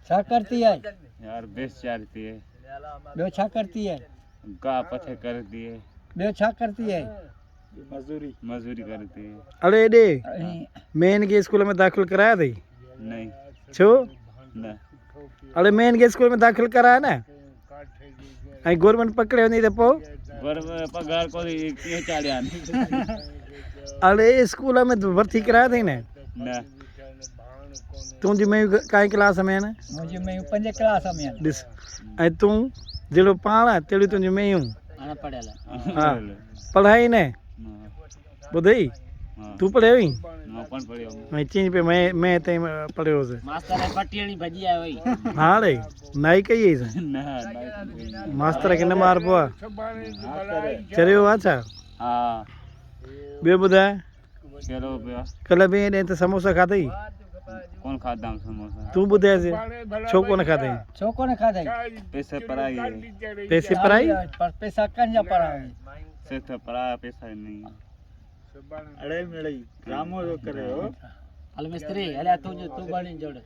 छा करती है यार बेस चारती है बे छा करती है गा पथे करती है बे छा करती है मजदूरी करती है अरे डे અહીં मेन के स्कूल में दाखिल कराया थी नहीं छो न अरे मेन के स्कूल में दाखिल कराया ना आई गवर्नमेंट पकड़े नहीं तो पो गर पगार को कीअं चाढ़िया अरे स्कूल में भर्ती कराया थी ने न तुंहिंजी में काई क्लास में न मुंहिंजी में 5 क्लास में आहिनि ॾिस ऐं तूं जहिड़ो पाण आहे तहिड़ी तुंहिंजी मेयूं हाणे पढ़ियल हा पढ़ाई न ॿुधई हाँ तूं पढ़ियो हुई मां पण पढ़ियो ऐं चई पे मैं ताईं पढ़ियो हुअसि मास्तर पटियणी भॼी आयो हुई हाणे नाई कई हुईसि न मास्तर खे न मारबो आहे चरियो आहे छा हा ॿियो ॿुधाए कहिड़ो पियो कल्ह ॿिए ॾींहं त समोसा खाधई कोन खाधा समोसा तूं ॿुधाइसि छो कोन खाधई छो कोन खाधई पैसे पढ़ाई है पैसे पढ़ाई पर पैसा कंजा पढ़ाई से तो पढ़ाया पैसा नहीं अड़े मिड़ई ड्रामो जो करे हो हल मिस्त्री हलिया तूं बणी जोड़